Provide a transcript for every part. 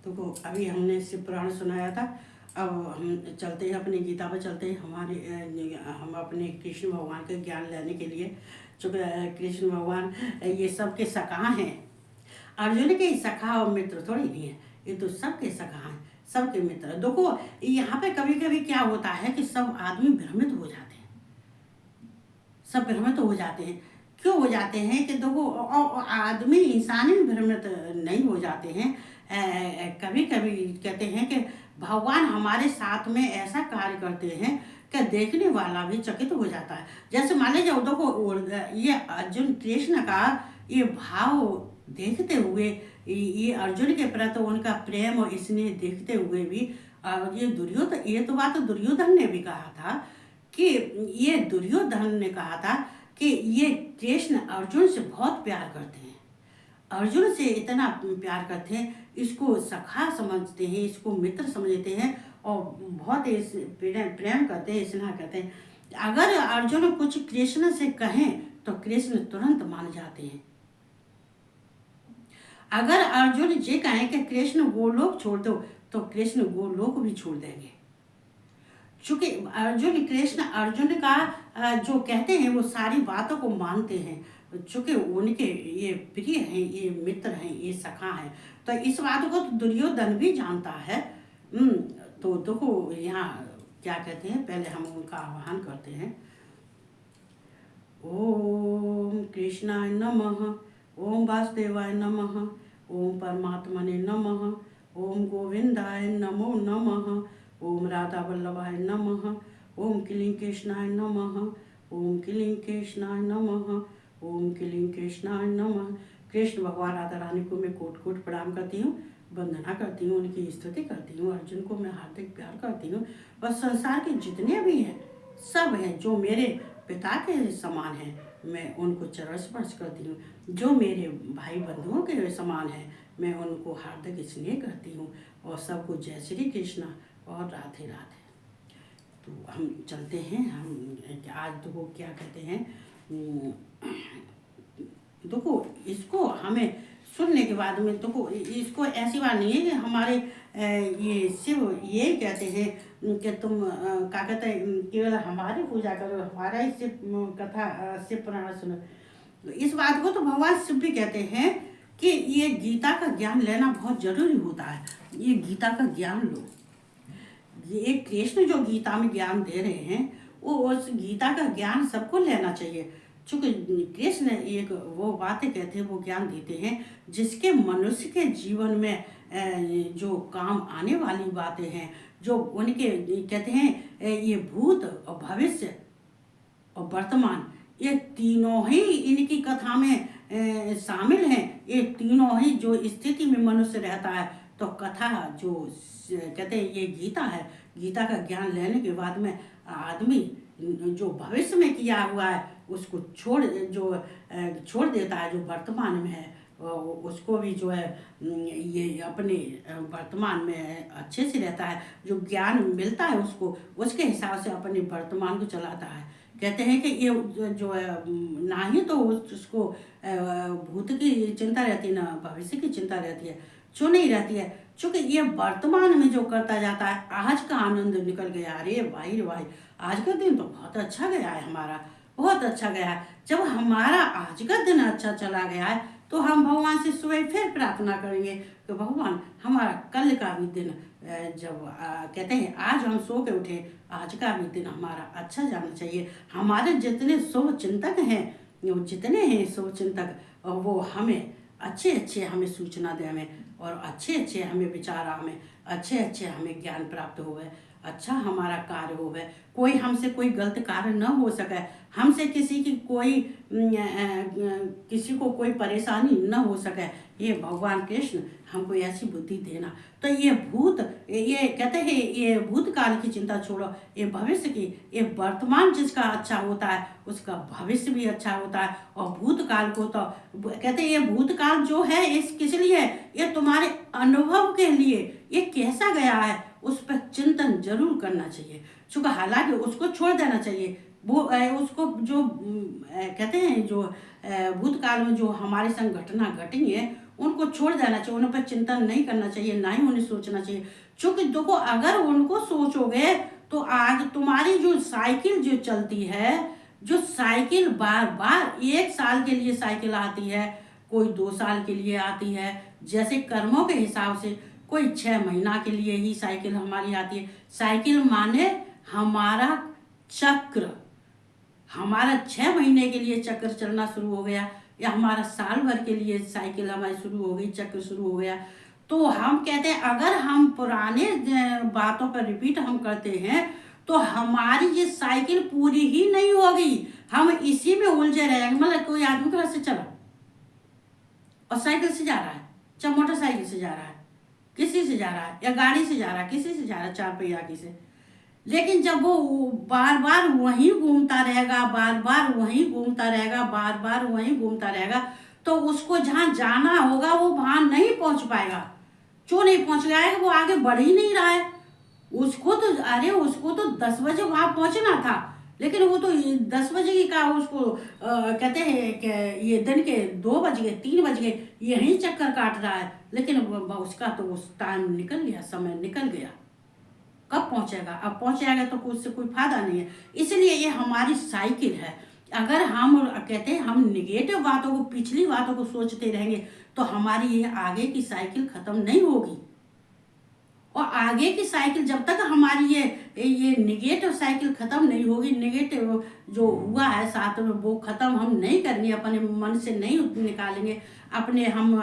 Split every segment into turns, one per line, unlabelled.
तो अभी हमने शिव पुराण सुनाया था। अब हम चलते हैं अपनी गीता पर, चलते हैं हम अपने कृष्ण भगवान का ज्ञान लेने के लिए। चूँकि कृष्ण भगवान ये सबके सखा हैं। अर्जुन के सखा और मित्र थोड़ी नहीं है, ये तो सबके सखा हैं, सबके मित्र। देखो यहाँ पे कभी कभी क्या होता है कि सब आदमी भ्रमित हो जाते हैं, सब भ्रमित हो जाते हैं। क्यों हो जाते हैं कि देखो आदमी इंसान ही भ्रमित नहीं हो जाते हैं। कभी कभी कहते हैं कि भगवान हमारे साथ में ऐसा कार्य करते हैं कि देखने वाला भी चकित हो जाता है। जैसे मान लीजिए देखो ये अर्जुन कृष्ण का ये भाव देखते हुए, ये अर्जुन के प्रति उनका प्रेम और स्नेह देखते हुए भी ये तो बात दुर्योधन ने भी कहा था कि ये दुर्योधन ने कहा था कि ये कृष्ण अर्जुन से बहुत प्यार करते हैं, अर्जुन से इतना प्यार करते हैं, इसको सखा समझते हैं, इसको मित्र समझते हैं और बहुत प्रेम करते हैं, स्नेह करते हैं। अगर अर्जुन कुछ कृष्ण से कहें तो कृष्ण तुरंत मान जाते हैं। अगर अर्जुन ये कहें कि कृष्ण गोलोक छोड़ दो तो कृष्ण गोलोक भी छोड़ देंगे। चूंकि अर्जुन का जो कहते हैं वो सारी बातों को मानते हैं। चूंकि उनके ये प्रिय हैं, ये मित्र हैं, ये सखा हैं, तो इस बात को तो दुर्योधन भी जानता है। तो देखो यहाँ क्या कहते हैं, पहले हम उनका आह्वान करते हैं। ओम कृष्णाय नमः, ओम वासुदेवाय नमः, ओम परमात्मने नमः, ओम गोविंदाय नमो नमः, ओम राधा वल्लभाय नमः, ओम क्लीं कृष्णाय नमः, ओम क्लीं कृष्णाय नमः, ओम क्लीं कृष्णाय नमः। कृष्ण भगवान राधा रानी को मैं कोट कोट प्रणाम करती हूँ, वंदना करती हूँ, उनकी स्तुति करती हूँ। अर्जुन को मैं हार्दिक प्यार करती हूँ। और संसार के जितने भी हैं सब हैं जो मेरे पिता के समान हैं, मैं उनको चरण स्पर्श करती हूँ। जो मेरे भाई बंधुओं के समान हैं मैं उनको हार्दिक स्नेह करती हूँ। और सबको जय श्री कृष्ण और राधे राधे। तो हम चलते हैं। हम आज देखो क्या कहते हैं, देखो इसको हमें सुनने के बाद में देखो इसको ऐसी बात नहीं है कि हमारे ये शिव ये कहते हैं कि तुम क्या कहते हैं केवल हमारी पूजा करो, हमारा ही शिव कथा शिव पुराण सुनो। तो इस बात को तो भगवान शिव भी कहते हैं कि ये गीता का ज्ञान लेना बहुत जरूरी होता है। ये गीता का ज्ञान लो। ये कृष्ण जो गीता में ज्ञान दे रहे हैं वो उस गीता का ज्ञान सबको लेना चाहिए। चूँकि कृष्ण एक वो बातें कहते हैं, वो ज्ञान देते हैं जिसके मनुष्य के जीवन में जो काम आने वाली बातें हैं, जो उनके कहते हैं ये भूत और भविष्य और वर्तमान, ये तीनों ही इनकी कथा में शामिल हैं। ये तीनों ही जो स्थिति में मनुष्य रहता है तो कथा जो कहते हैं ये गीता है। गीता का ज्ञान लेने के बाद में आदमी जो भविष्य में किया हुआ है उसको छोड़ देता है, जो वर्तमान में है उसको भी जो है ये अपने वर्तमान में अच्छे से रहता है। जो ज्ञान मिलता है उसको उसके हिसाब से अपने वर्तमान को चलाता है। कहते हैं कि ये जो है ना ही तो उसको भूत की चिंता रहती है ना भविष्य की चिंता रहती है, क्यों नहीं रहती है? चूँकि ये वर्तमान में जो करता जाता है, आज का आनंद निकल गया। अरे भाई रे भाई, आज का दिन तो बहुत अच्छा गया है, हमारा बहुत अच्छा गया है। जब हमारा आज का दिन अच्छा चला गया है तो हम भगवान से सुबह फिर प्रार्थना करेंगे कि भगवान हमारा कल का भी दिन जब कहते हैं आज हम सो के उठे, आज का भी दिन हमारा अच्छा जाना चाहिए। हमारे जितने शुभ चिंतक हैं, जितने हैं शुभ चिंतक, वो हमें अच्छे हमें सूचना दे हमें, और अच्छे हमें विचार हमें अच्छे हमें ज्ञान प्राप्त होवे, अच्छा हमारा कार्य होवे। कोई हमसे कोई गलत कार्य न हो सके, हमसे किसी को कोई परेशानी न हो सके। ये भगवान कृष्ण हमको ऐसी बुद्धि देना। तो ये कहते हैं ये भूतकाल की चिंता छोड़ो, ये भविष्य की, ये वर्तमान जिसका अच्छा होता है उसका भविष्य भी अच्छा होता है। और भूतकाल को तो कहते हैं ये भूतकाल जो है इस किस लिए है, ये तुम्हारे अनुभव के लिए, ये कैसा गया है उस पर चिंतन जरूर करना चाहिए। चूँकि हालांकि उसको छोड़ देना चाहिए। वो उसको जो कहते हैं जो भूतकाल में जो हमारे संग घटना घटी है उनको छोड़ देना चाहिए, उन पर चिंतन नहीं करना चाहिए, ना ही उन्हें सोचना चाहिए। क्योंकि देखो अगर उनको सोचोगे तो आज तुम्हारी जो साइकिल जो चलती है, जो साइकिल बार बार 1 साल के लिए साइकिल आती है, कोई 2 साल के लिए आती है, जैसे कर्मों के हिसाब से कोई 6 महीना के लिए ही साइकिल हमारी आती है। साइकिल माने हमारा चक्र, हमारा 6 महीने के लिए चक्र चलना शुरू हो गया, या हमारा साल भर के लिए साइकिल हमारी शुरू हो गई, चक्र शुरू हो गया। तो हम कहते हैं अगर हम पुराने बातों पर रिपीट हम करते हैं तो हमारी ये साइकिल पूरी ही नहीं होगी, हम इसी में उलझे रहेंगे। मतलब कोई आदमी घर से चला और साइकिल से जा रहा है, चाहे मोटरसाइकिल से जा रहा है, किसी से जा रहा है, या गाड़ी से जा रहा है, किसी से जा रहा है, 4 पहिया की से, लेकिन जब वो बार बार वहीं घूमता रहेगा, बार बार वहीं घूमता रहेगा, बार बार वहीं घूमता रहेगा, तो उसको जहाँ जाना होगा वो वहाँ नहीं पहुँच पाएगा। क्यों नहीं पहुँच पाएगा? वो आगे बढ़ ही नहीं रहा है। उसको तो 10 बजे वहाँ पहुँचना था, लेकिन वो तो 10 बजे की का उसको कहते हैं कि ये दिन के 2 बज गए, 3 बज गए, यहीं चक्कर काट रहा है, लेकिन उसका तो उस टाइम निकल गया, समय निकल गया। कब पहुंचेगा? अब पहुंच जाएगा तो उससे कोई फायदा नहीं है। इसलिए ये हमारी साइकिल है। अगर हम कहते हैं हम निगेटिव बातों को, पिछली बातों को सोचते रहेंगे तो हमारी ये आगे की साइकिल खत्म नहीं होगी। और आगे की साइकिल जब तक हमारी ये निगेटिव साइकिल खत्म नहीं होगी, निगेटिव जो हुआ है साथ में वो खत्म हम नहीं करेंगे, अपने मन से नहीं निकालेंगे, अपने हम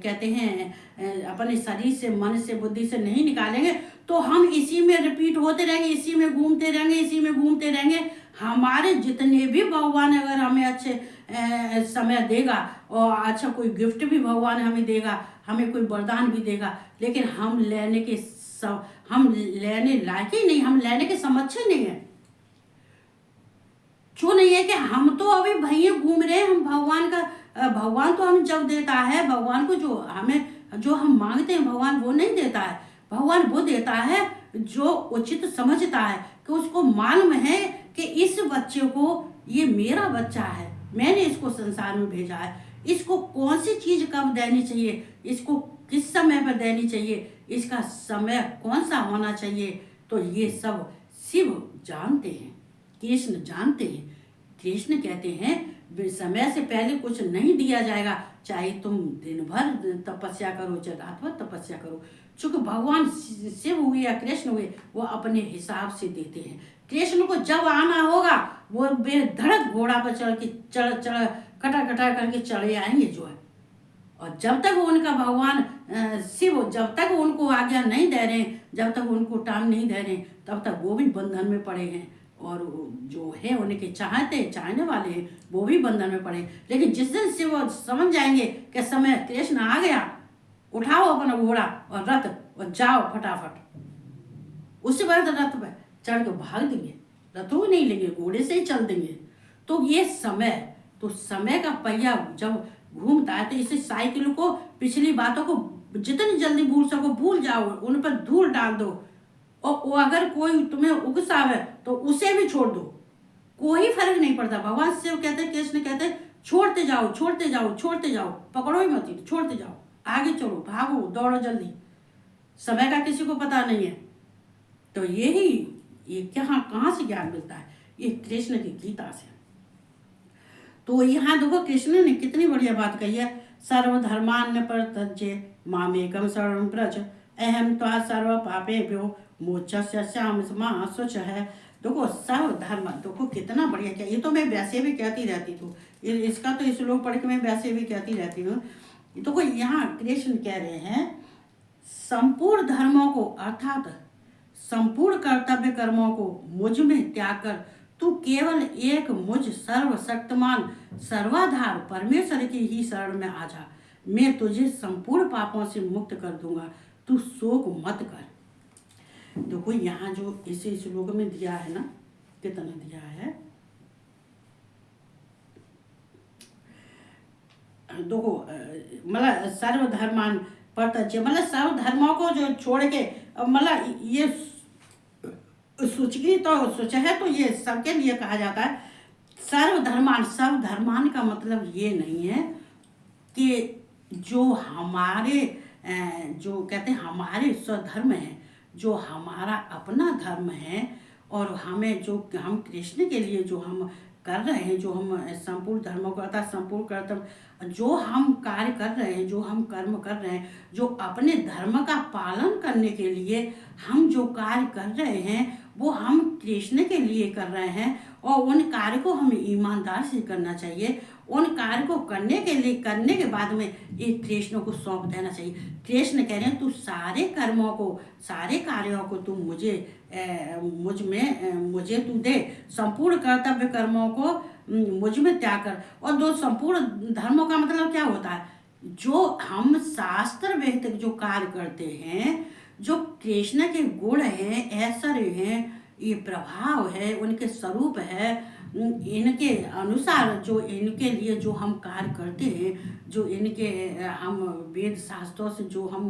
कहते हैं अपने शरीर से, मन से, बुद्धि से नहीं निकालेंगे, तो हम इसी में रिपीट होते रहेंगे, इसी में घूमते रहेंगे, इसी में घूमते रहेंगे। हमारे जितने भी भगवान अगर हमें अच्छे समय देगा और अच्छा कोई गिफ्ट भी भगवान हमें देगा, हमें कोई वरदान भी देगा, लेकिन हम लेने लायक ही नहीं, हम लेने के समक्ष ही नहीं है। क्यों नहीं है कि हम तो अभी भैया घूम रहे हैं, हम भगवान तो हम जब देता है, भगवान को जो हम मांगते हैं भगवान वो नहीं देता है। भगवान वो देता है जो उचित समझता है, कि उसको मालूम है कि इस बच्चे को, ये मेरा बच्चा है, मैंने इसको संसार में भेजा है, इसको कौन सी चीज कब देनी चाहिए, इसको किस समय पर देनी चाहिए, इसका समय कौन सा होना चाहिए, तो ये सब शिव जानते हैं, कृष्ण जानते हैं। कृष्ण कहते हैं समय से पहले कुछ नहीं दिया जाएगा, चाहे तुम दिन भर तपस्या करो, चाहे रात भर तपस्या करो। चूंकि भगवान शिव हुए या कृष्ण हुए वो अपने हिसाब से देते हैं। कृष्ण को जब आना होगा वो बेधड़क घोड़ा पर चढ़ कटा करके चढ़े आएंगे जो है। और जब तक उनका भगवान शिव जब तक उनको आज्ञा नहीं दे रहे, जब तक उनको टाइम नहीं दे रहे, तब तक वो भी बंधन में पड़े हैं, और जो है उनके चाहने वाले हैं वो भी बंधन में पड़े। लेकिन जिस दिन से वो समझ जाएंगे कि समय कृष्ण आ गया, उठाओ अपना घोड़ा और रथ और जाओ फटाफट, उसी बाद रथ पर चढ़ के भाग देंगे, रथों नहीं लेंगे, घोड़े से ही चल देंगे। तो ये समय का पहिया जब घूमता है तो इसे साइकिल को, पिछली बातों को जितनी जल्दी भूल सको भूल जाओ, उन पर धूल डाल दो, और अगर कोई तुम्हें उकसावे तो उसे भी छोड़ दो, कोई फर्क नहीं पड़ता। भगवान शिव कहते, कृष्ण कहते, छोड़ते जाओ, पकड़ो ही मत, छोड़ते जाओ, आगे चलो, भागो, दौड़ो जल्दी, समय का किसी को पता नहीं है। तो ये कहाँ से ज्ञान मिलता है? ये कृष्ण की गीता से। तो यहाँ देखो कृष्ण ने कितनी बढ़िया बात कही है, सर्वधर्मान् परित्यज्य मामेकं शरणं व्रज अहम त्वा सर्व पापेभ्यो मोक्षयिष्यामि मा शुचः है। देखो सर्वधर्म, देखो कितना बढ़िया क्या, ये तो मैं वैसे भी कहती रहती हूँ, इसका तो इस लोग पढ़ के मैं वैसे भी कहती रहती हूँ। देखो यहाँ कृष्ण कह रहे हैं संपूर्ण धर्मों को अर्थात संपूर्ण कर्तव्य कर्मों को मुझ में त्याग कर तू केवल एक मुझ सर्वशक्तिमान सर्वाधार परमेश्वर की ही शरण में आ जा, मैं तुझे संपूर्ण पापों से मुक्त कर दूंगा, तू शोक मत कर। देखो यहाँ जो इस श्लोक में दिया है ना, कितना दिया है, देखो मतलब सर्वधर्मान परित्यज्य, मतलब सर्व धर्मों को जो छोड़ के, मतलब ये सूचकी तो सोच है, तो ये सबके लिए कहा जाता है सर्वधर्मान। सर्वधर्मान का मतलब ये नहीं है कि जो हमारे जो कहते हैं हमारे स्वधर्म है, जो हमारा अपना धर्म है, और हमें जो हम कृष्ण के लिए जो हम कर रहे हैं, जो हम संपूर्ण धर्मों को अर्थात संपूर्ण कर्तव्य जो हम कार्य कर रहे हैं, जो हम कर्म कर रहे हैं, जो अपने धर्म का पालन करने के लिए हम जो कार्य कर रहे हैं वो हम कृष्ण के लिए कर रहे हैं, और उन कार्य को हमें ईमानदार से करना चाहिए। उन कार्य को करने के बाद में ये कृष्ण को सौंप देना चाहिए। कृष्ण कह रहे हैं तू सारे कर्मों को, सारे कार्यों को तू मुझे तू दे, संपूर्ण कर्तव्य कर्मों को मुझ में त्याग कर। और दो संपूर्ण धर्मों का मतलब क्या होता है? जो हम शास्त्र विहित जो कार्य करते हैं, जो कृष्ण के गुण हैं, ऐश्वर्य हैं, ये प्रभाव है, उनके स्वरूप है, इनके अनुसार जो इनके लिए जो हम कार्य करते हैं, जो इनके हम वेद शास्त्रों से जो हम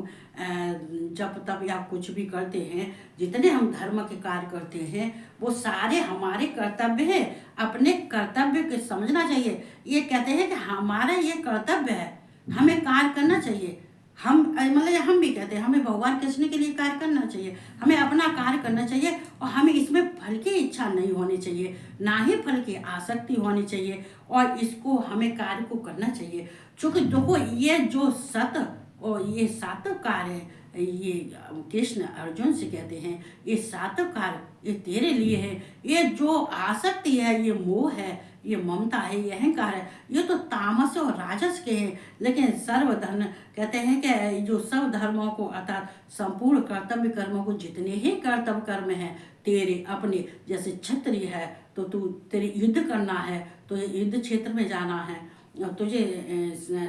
जप तप या कुछ भी करते हैं, जितने हम धर्म के कार्य करते हैं वो सारे हमारे कर्तव्य है। अपने कर्तव्य को समझना चाहिए। ये कहते हैं कि हमारा ये कर्तव्य है, हमें कार्य करना चाहिए। हम मतलब हम भी कहते हैं हमें भगवान कृष्ण के लिए कार्य करना चाहिए, हमें अपना कार्य करना चाहिए, और हमें इसमें फल की इच्छा नहीं होनी चाहिए, ना ही फल की आसक्ति होनी चाहिए, और इसको हमें कार्य को करना चाहिए। क्योंकि देखो ये जो सत और ये सात कार्य है, ये कृष्ण अर्जुन से कहते हैं ये सात कार्य ये तेरे लिए है। ये जो आसक्ति है, ये मोह है, ये ममता है, ये अहंकार है, ये तो तामस और राजस के हैं। लेकिन सर्वधर्म कहते हैं कि जो सब धर्मों को अर्थात संपूर्ण कर्तव्य कर्मों को, जितने ही कर्तव्य कर्म हैं तेरे अपने, जैसे क्षत्रिय है तो तू तेरे युद्ध करना है, तो युद्ध क्षेत्र में जाना है, तुझे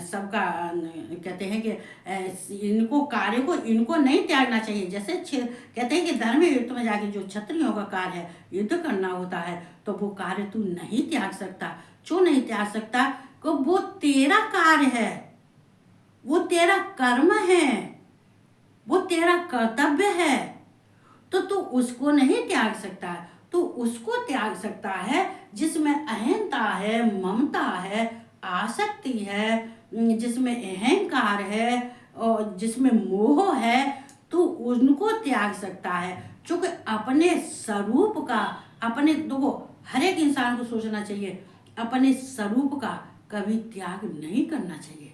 सबका कहते हैं कि इनको कार्य को इनको नहीं त्यागना चाहिए। जैसे कहते हैं कि धर्म युद्ध में जाके जो क्षत्रियों का कार्य है युद्ध करना होता है, तो वो कार्य तू नहीं त्याग सकता। क्यों नहीं त्याग सकता? क्योंकि वो तेरा कार्य है, वो तेरा कर्म है, वो तेरा कर्तव्य है, तो तू उसको नहीं त्याग सकता। तू उसको त्याग सकता है जिसमें अहंता है, ममता है, आसक्ति है, जिसमें अहंकार है और जिसमें मोह है, तू उनको त्याग सकता है। क्योंकि अपने स्वरूप का, अपने देखो हर एक इंसान को सोचना चाहिए अपने स्वरूप का कभी त्याग नहीं करना चाहिए।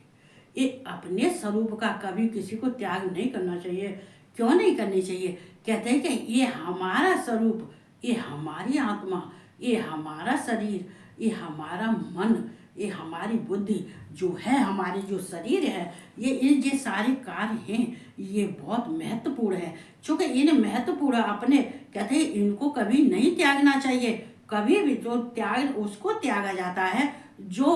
ये अपने स्वरूप का कभी किसी को त्याग नहीं करना चाहिए। क्यों नहीं करनी चाहिए? कहते हैं कि ये हमारा स्वरूप, ये हमारी आत्मा, ये हमारा शरीर, ये हमारा मन, ये हमारी बुद्धि जो है, हमारे जो शरीर है, ये सारे कार्य हैं, ये बहुत महत्वपूर्ण है। क्योंकि इन महत्वपूर्ण अपने कहते हैं इनको कभी नहीं त्यागना चाहिए। कभी भी जो त्याग उसको त्यागा जाता है जो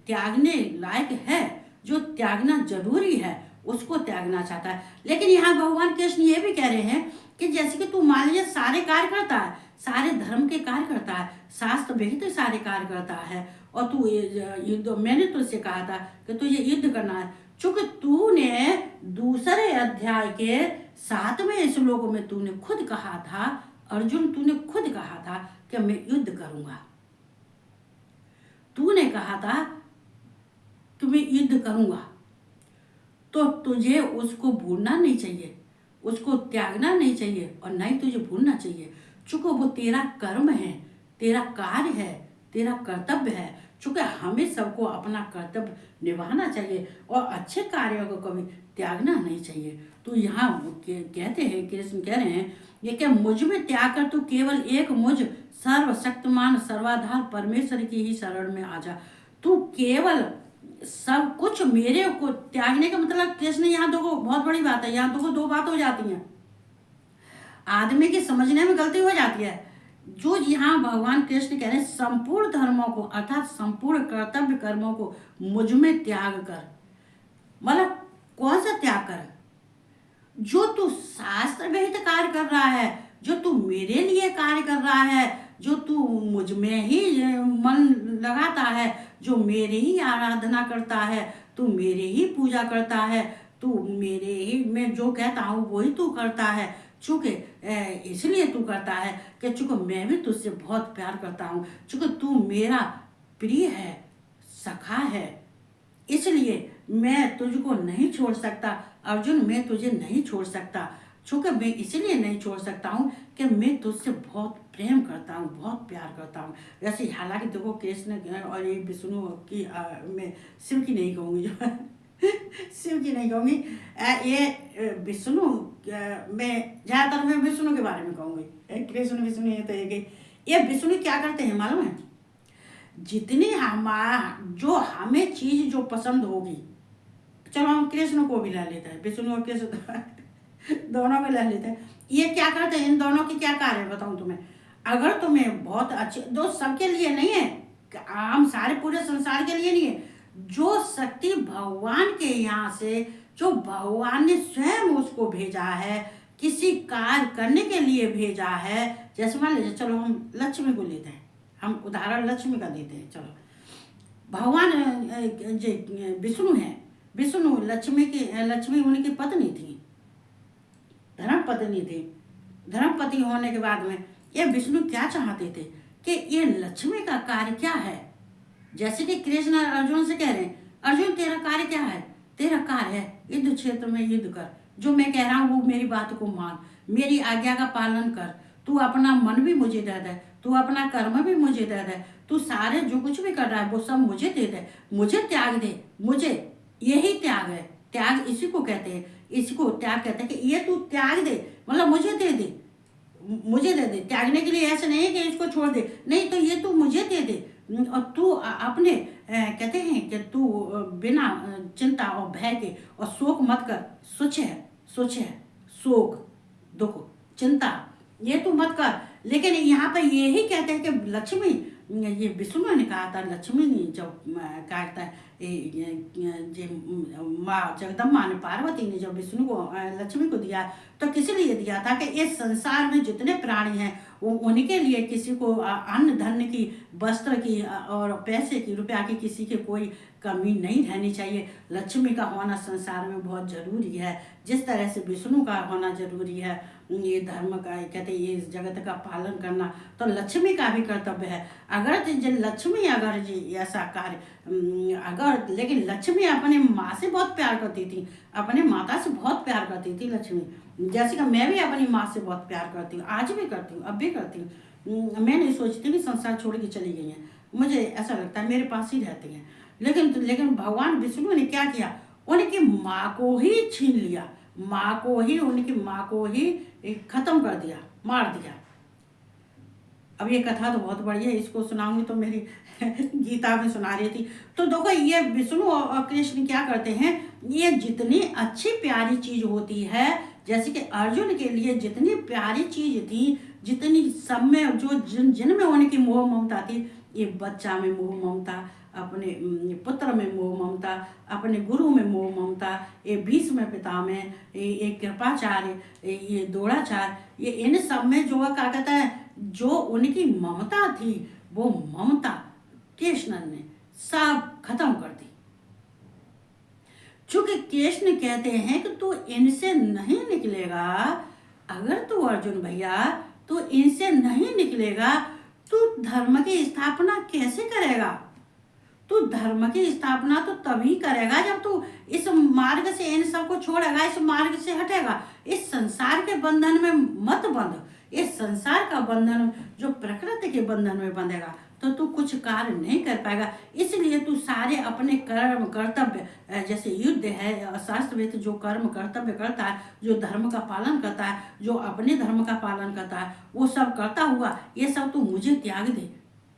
त्यागने लायक है, जो त्यागना जरूरी है उसको त्यागना चाहता है। लेकिन यहाँ भगवान कृष्ण ये भी कह रहे हैं कि जैसे कि तू मान लीजिए सारे कार्य करता है, सारे धर्म के कार्य करता है, शास्त्र विहित सारे कार्य करता है, और तू युद्ध, मैंने तुझसे कहा था कि तुझे युद्ध करना है। चूंकि तूने दूसरे अध्याय के 7वें श्लोक में तूने खुद कहा था, अर्जुन तूने खुद कहा था कि मैं युद्ध करूंगा। तूने कहा था कि मैं युद्ध करूंगा, तो तुझे उसको भूलना नहीं चाहिए, उसको त्यागना नहीं चाहिए, और नहीं तुझे भूलना चाहिए। चूंकि वो तेरा कर्म है, तेरा कार्य है, तेरा कर्तव्य है। चूंकि हमें सबको अपना कर्तव्य निभाना चाहिए और अच्छे कार्यों को कभी त्यागना नहीं चाहिए। तो यहाँ कहते हैं, कृष्ण कह रहे हैं ये कि मुझ में त्याग कर तू केवल एक मुझ सर्वशक्तिमान सर्वाधार परमेश्वर की ही शरण में आ जा। तू केवल सब कुछ मेरे को त्यागने का मतलब कृष्ण, यहाँ देखो बहुत बड़ी बात है, यहाँ देखो दो बात हो जाती हैं, आदमी के समझने में गलती हो जाती है। जो यहाँ भगवान कृष्ण कह रहे हैं संपूर्ण धर्मों को अर्थात संपूर्ण कर्तव्य कर्मों को मुझ में त्याग कर, मतलब कौन सा त्याग कर? जो तू शास्त्र विहित कार्य कर रहा है, जो तू मेरे लिए कार्य कर रहा है, जो तू मुझ में ही मन लगाता है, जो मेरे ही आराधना करता है, तू मेरे ही पूजा करता है, तू मेरे ही मैं जो कहता हूँ वही तू करता है। चूंकि इसलिए तू करता है कि चूंकि मैं भी तुझसे बहुत प्यार करता हूँ, चूंकि तू मेरा प्रिय है, सखा है, इसलिए मैं तुझको नहीं छोड़ सकता अर्जुन, मैं तुझे नहीं छोड़ सकता। चूंकि मैं इसलिए नहीं छोड़ सकता हूँ कि मैं तुझसे बहुत प्रेम करता हूँ, बहुत प्यार करता हूँ। वैसे हालांकि देखो कृष्ण और ये विष्णु की मैं शिव की नहीं कहूँगी जो शिव की नहीं कहूँगी, ये विष्णु मैं ज़्यादातर मैं विष्णु के बारे में कहूँगी। कृष्ण विष्णु ये तो एक ही। ये विष्णु क्या करते हैं मालूम है? जितनी जो हमें चीज जो पसंद होगी, चलो हम कृष्ण को भी ले लेते हैं, विष्णु और कृष्ण दोनों में ले लेते हैं। ये क्या करते हैं, इन दोनों की क्या कार्य है बताऊं तुम्हें। अगर तुम्हें बहुत अच्छे दोस्त, सबके लिए नहीं है, हम सारे पूरे संसार के लिए नहीं है, जो शक्ति भगवान के यहाँ से, जो भगवान ने स्वयं उसको भेजा है, किसी कार्य करने के लिए भेजा है। जैसे मान लीजिए, चलो हम लक्ष्मी को लेते हैं, हम उदाहरण लक्ष्मी का देते हैं। चलो भगवान जो विष्णु है, विष्णु लक्ष्मी उनकी पत्नी थी, धर्म पत्नी थी। धर्म पत्नी होने के बाद में ये विष्णु क्या चाहते थे कि ये लक्ष्मी का कार्य क्या है। जैसे कि कृष्ण अर्जुन से कह रहे हैं, अर्जुन तेरा कार्य क्या है? तेरा कार्य है युद्ध क्षेत्र में युद्ध कर, जो मैं कह रहा हूँ वो मेरी बात को मान, मेरी आज्ञा का पालन कर। तू अपना मन भी मुझे दे दे, तू अपना कर्म भी मुझे दे दे, तू सारे जो कुछ भी कर रहा है वो सब मुझे दे दे, मुझे त्याग दे। मुझे यही त्याग है, त्याग इसी को कहते हैं, इसको त्याग कहते हैं कि ये तू त्याग दे, मतलब मुझे दे दे, मुझे दे दे। त्यागने के लिए ऐसा नहीं है कि इसको छोड़ दे, नहीं, तो ये तू मुझे दे दे। और तू अपने कहते हैं कि तू बिना चिंता और भय के और शोक मत कर। सोच है शोक दुख चिंता ये तू मत कर। लेकिन यहाँ पर ये ही कहते हैं कि लक्ष्मी, ये विष्णु ने कहा था, लक्ष्मी ने जब कहा था माँ जगदम्बा ने, पार्वती ने जब विष्णु को लक्ष्मी को दिया, तो किस लिए दिया था कि इस संसार में जितने प्राणी हैं वो उनके लिए, किसी को अन्न धन की, वस्त्र की और पैसे की, रुपया की, किसी की कोई कमी नहीं रहनी चाहिए। लक्ष्मी का होना संसार में बहुत जरूरी है, जिस तरह से विष्णु का होना जरूरी है। ये धर्म का कहते हैं, ये जगत का पालन करना तो लक्ष्मी का भी कर्तव्य है। अगर लक्ष्मी अगर जी ऐसा कार्य अगर, लेकिन लक्ष्मी अपने माँ से बहुत प्यार करती थी, अपने माता से बहुत प्यार करती थी लक्ष्मी। जैसे कि मैं भी अपनी माँ से बहुत प्यार करती हूँ, आज भी करती हूँ, अब भी करती हूँ। मैं नहीं सोचती कि संसार छोड़ के चली गई हैं, मुझे ऐसा लगता है मेरे पास ही रहती हैं। लेकिन भगवान विष्णु ने क्या किया, उनकी माँ को ही छीन लिया, उनकी माँ को ही खत्म कर दिया, मार दिया। अब ये कथा तो बहुत बड़ी है, इसको सुनाऊंगी तो मेरी गीता में सुना रही थी। तो देखो ये विष्णु और कृष्ण क्या करते हैं, ये जितनी अच्छी प्यारी चीज होती है, जैसे कि अर्जुन के लिए जितनी प्यारी चीज थी, जितनी सब में जो जिनमें उनकी मोह ममता थी, ये बच्चा में मोह ममता, अपने पुत्र में मोह ममता, अपने गुरु में मोह ममता, ये भीष्म पितामह, ये कृपाचार्य, ये द्रोणाचार्य, ये इन सब में जो क्या कहता है, जो उनकी ममता थी, वो ममता कृष्ण ने सब खत्म कर दी। चूंकि कृष्ण कहते हैं कि तू इनसे नहीं निकलेगा, अगर तू अर्जुन भैया तू इनसे नहीं निकलेगा, तू धर्म की स्थापना कैसे करेगा? तू धर्म की स्थापना तो तभी करेगा जब तू इस मार्ग से इन सबको छोड़ेगा, इस मार्ग से हटेगा, इस संसार के बंधन में मत बंध। इस संसार का बंधन जो प्रकृति के बंधन में बंधेगा तो तू कुछ कार्य नहीं कर पाएगा। इसलिए तू सारे अपने कर्म कर्तव्य, जैसे युद्ध है, शास्त्रविद जो कर्म कर्तव्य करता है, जो धर्म का पालन करता है, जो अपने धर्म का पालन करता है, वो सब करता हुआ ये सब तू मुझे त्याग दे,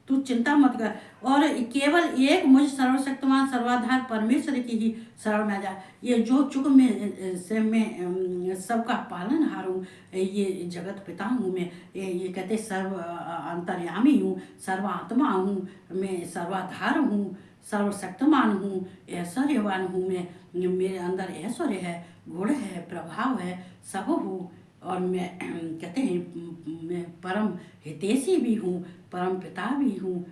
तू चिंता मत कर, और केवल एक मुझ सर्वशक्तिमान सर्वाधार परमेश्वर की ही शरण में आ जा। ये जो चुक में से मैं सबका पालनहार हूँ, ये जगत पिता हूँ मैं, ये कहते सर्व अंतर्यामी हूँ, सर्वात्मा हूँ मैं, सर्वाधार हूँ, सर्वशक्तिमान हूँ, ऐश्वर्यवान हूँ मैं, मेरे अंदर ऐश्वर्य है, गुण है, प्रभाव है, सब हूँ। और मैं कहते हैं मैं परम हितैषी भी हूँ, परम पिता भी हूँ,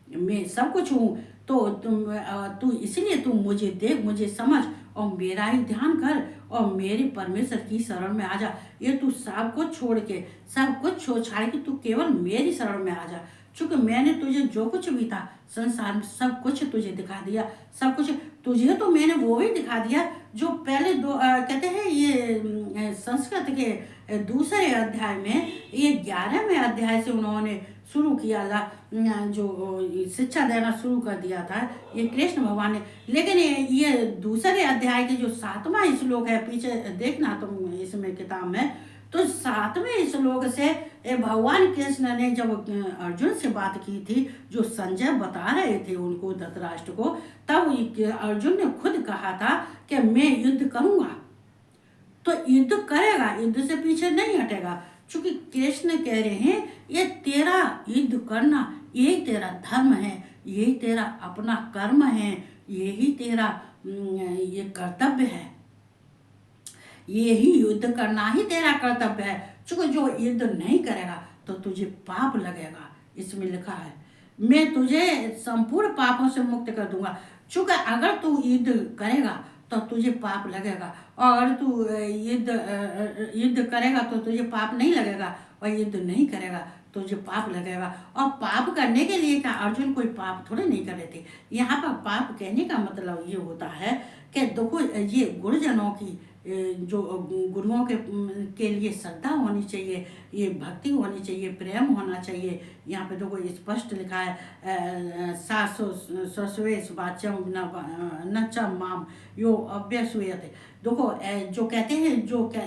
मैं सब कुछ हूँ। तो तू इसलिए तू मुझे देख, मुझे समझ और मेरा ही ध्यान कर और मेरे परमेश्वर की शरण में आ जा। ये तू सब कुछ छोड़ के, सब कुछ छाड़ के तू केवल मेरी शरण में आ जा। चूंकि मैंने तुझे जो कुछ भी था संसार में सब कुछ तुझे दिखा दिया, सब कुछ तुझे तो मैंने वो भी दिखा दिया जो पहले कहते हैं ये संस्कृत के दूसरे अध्याय में, ये 11वें अध्याय से उन्होंने शुरू किया था, जो शिक्षा देना शुरू कर दिया था ये कृष्ण भगवान ने। लेकिन ये दूसरे अध्याय के जो 7वां श्लोक है, पीछे देखना तुम इसमें किताब में, तो 7वें श्लोक से भगवान कृष्ण ने जब अर्जुन से बात की थी, जो संजय बता रहे थे उनको, धृतराष्ट्र को, तब अर्जुन ने खुद कहा था कि मैं युद्ध करूंगा। तो युद्ध करेगा, युद्ध से पीछे नहीं हटेगा, क्योंकि कृष्ण कह रहे हैं ये तेरा युद्ध करना, यही तेरा धर्म है, यही तेरा अपना कर्म है, यही तेरा ये कर्तव्य है, यही युद्ध करना ही तेरा कर्तव्य है। क्योंकि जो युद्ध नहीं करेगा तो तुझे पाप लगेगा। इसमें लिखा है मैं तुझे संपूर्ण पापों से मुक्त कर दूंगा। क्योंकि अगर तू युद्ध करेगा तो तुझे पाप लगेगा, और अगर तू युद्ध करेगा तो तुझे पाप नहीं लगेगा, और युद्ध नहीं करेगा तो तुझे पाप लगेगा। और पाप करने के लिए क्या अर्जुन कोई पाप थोड़े नहीं कर रहे थे। यहाँ पर पाप कहने का मतलब ये होता है कि देखो ये गुरुजनों की जो गुरुओं के लिए श्रद्धा होनी चाहिए, ये भक्ति होनी चाहिए, प्रेम होना चाहिए। यहाँ पे देखो स्पष्ट लिखा है सस्वेश वाच्यम न च माम यो अव्यसूयते। देखो जो कहते हैं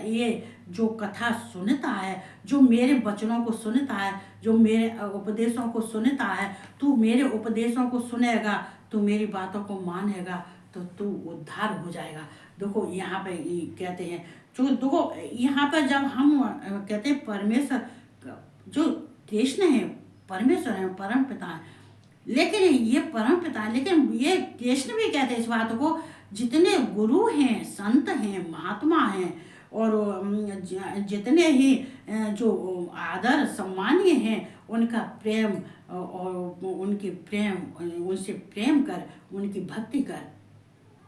ये जो कथा सुनता है, जो मेरे वचनों को सुनता है, जो मेरे उपदेशों को सुनता है, तू मेरे उपदेशों को सुनेगा, तू मेरी बातों को मानेगा तो तू उद्धार हो जाएगा। देखो यहाँ पे कहते हैं, जो देखो यहाँ पर जब हम कहते हैं परमेश्वर जो कृष्ण है, परमेश्वर है, परम पिता है, लेकिन ये परम पिता है, लेकिन ये कृष्ण भी कहते हैं इस बात को, जितने गुरु हैं, संत हैं, महात्मा हैं, और जितने ही जो आदर सम्मानीय हैं, उनका प्रेम और उनसे प्रेम कर, उनकी भक्ति कर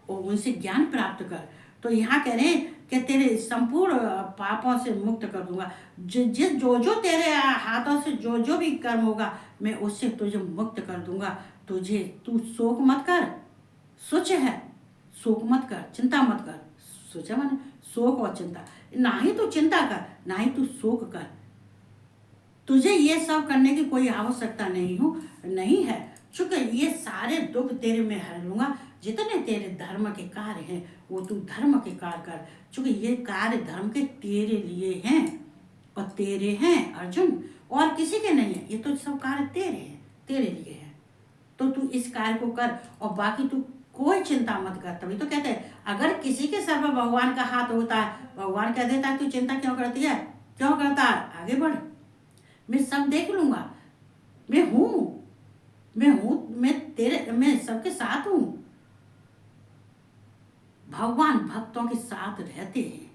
और उनसे ज्ञान प्राप्त कर। तो यहाँ कह रहे हैं कि तेरे संपूर्ण पापों से मुक्त कर दूंगा। जो तेरे हाथों से जो भी कर्म होगा मैं उससे तुझे मुक्त कर दूंगा। तू शोक मत कर, सोच है, शोक मत कर, चिंता मत कर। सोचा माने शोक और चिंता, ना ही तू चिंता कर, ना ही तू शोक कर। तुझे ये सब करने की कोई आवश्यकता नहीं है, क्योंकि ये सारे दुख तेरे में हर लूंगा। जितने तेरे धर्म के कार्य हैं वो तू धर्म के कार्य कर, क्योंकि ये कार्य धर्म के तेरे लिए हैं, और तेरे हैं अर्जुन, और किसी के नहीं है। ये तो सब कार्य तेरे हैं, तेरे लिए हैं। तो तू इस कार्य को कर, और बाकी तू कोई चिंता मत कर। तभी तो कहते हैं अगर किसी के सर पर भगवान का हाथ होता है, भगवान कह देता है तू चिंता क्यों करती है, क्यों करता है, आगे बढ़, मैं सब देख लूंगा, मैं सबके साथ हूं। भगवान भक्तों के साथ रहते हैं।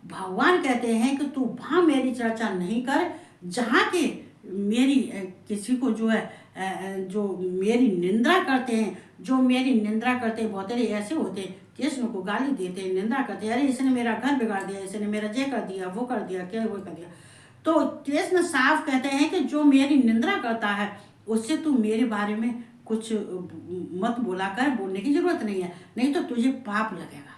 भगवान कहते हैं कि तू वहां मेरी चर्चा नहीं कर जहां के मेरी किसी को जो मेरी निंदा करते हैं, बहुत सारे ऐसे होते हैं कृष्ण को गाली देते हैं, निंदा करते हैं, अरे इसने मेरा घर बिगाड़ दिया, इसने मेरा ये कर दिया, वो कर दिया, क्या वो कर दिया। तो कृष्ण साफ कहते हैं कि जो मेरी निंदा करता है उससे तू मेरे बारे में कुछ मत बोलने की जरूरत नहीं है, नहीं तो तुझे पाप लगेगा।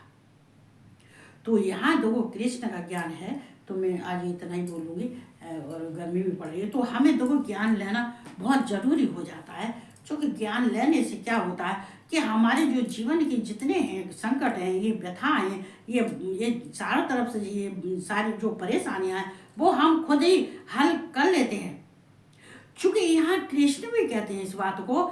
तो यहाँ देखो कृष्ण का ज्ञान है, तो मैं आज इतना ही बोलूँगी, और गर्मी भी पड़ रही है, तो हमें देखो ज्ञान लेना बहुत ज़रूरी हो जाता है। क्योंकि ज्ञान लेने से क्या होता है कि हमारे जो जीवन के जितने हैं संकट हैं, ये व्यथा हैं, ये चारों तरफ से ये सारी जो परेशानियां हैं वो हम खुद ही हल कर लेते हैं। क्योंकि यहाँ कृष्ण भी कहते हैं इस बात को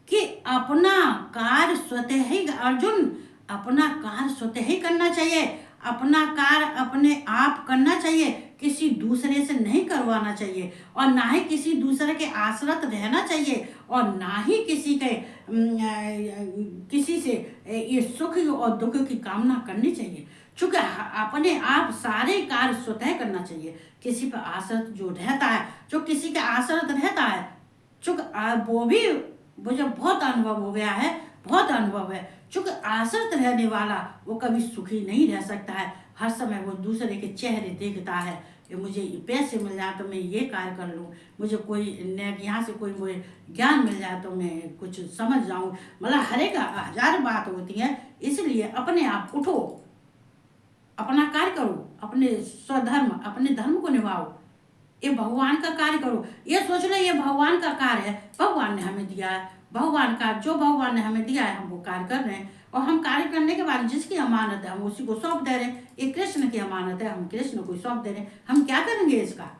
कि अपना कार्य स्वतः ही, अर्जुन अपना कार्य स्वतः ही करना चाहिए, अपना कार्य अपने आप करना चाहिए, किसी दूसरे से नहीं करवाना चाहिए, और ना ही किसी दूसरे के आश्रित रहना चाहिए, और ना ही किसी से ये सुख और दुख की कामना करनी चाहिए। चूंकि अपने आप सारे कार्य स्वतः करना चाहिए। किसी पर आश्रित जो रहता है, जो किसी के आश्रित रहता है, चूंकि मुझे बहुत अनुभव हो गया है, बहुत अनुभव है। चूंकि आश्रित रहने वाला वो कभी सुखी नहीं रह सकता है, हर समय वो दूसरे के चेहरे देखता है ये मुझे पैसे मिल जाए तो मैं ये कार्य कर लूँ, मुझे कोई यहाँ से कोई मुझे ज्ञान मिल जाए तो मैं कुछ समझ जाऊँ। मतलब हर एक हजार बात होती है। इसलिए अपने आप उठो, अपना कार्य करो, अपने स्वधर्म अपने धर्म को निभाओ, ये भगवान का कार्य करो। ये सोच लो ये भगवान का कार्य है, भगवान ने हमें दिया है, भगवान का जो भगवान ने हमें दिया है हम वो कार्य कर रहे हैं। और हम कार्य करने के बाद जिसकी अमानत है हम उसी को सौंप दे रहे हैं। ये कृष्ण की अमानत है, हम कृष्ण को सौंप दे रहे हैं। हम क्या करेंगे इसका?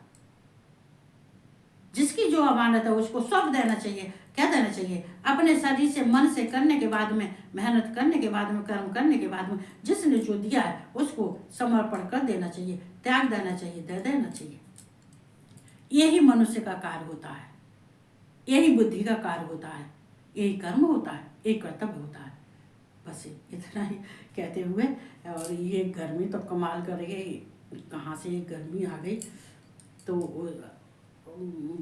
जिसकी जो अमानत है उसको सौंप देना चाहिए। क्या देना चाहिए? अपने शरीर से मन से करने के बाद में, मेहनत करने के बाद में, कर्म करने के बाद में जिसने जो दिया है उसको समर्पण कर देना चाहिए, त्याग देना चाहिए, दे देना चाहिए। यही मनुष्य का कार्य होता है, यही बुद्धि का कार्य होता है, यही कर्म होता है, यही कर्तव्य होता है। बस इतना ही कहते हुए, और ये गर्मी तो कमाल कर रही है, कहाँ से ये गर्मी आ गई। तो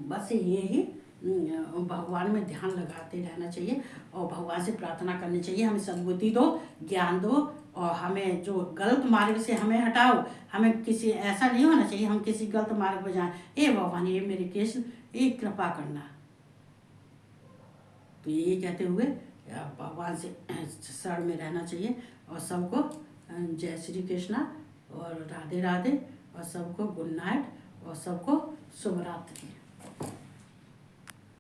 बस ये ही भगवान में ध्यान लगाते रहना चाहिए और भगवान से प्रार्थना करनी चाहिए, हमें सद्बुद्धि दो, ज्ञान दो, और हमें जो गलत मार्ग से हमें हटाओ। हमें किसी ऐसा नहीं होना चाहिए हम किसी गलत मार्ग पर जाएं। ए भगवान ये मेरे कृष्ण एक कृपा करना। तो यही कहते हुए भगवान से शरण में रहना चाहिए। और सबको जय श्री कृष्णा और राधे राधे, और सबको गुड नाइट, और सबको शुभ रात्रि।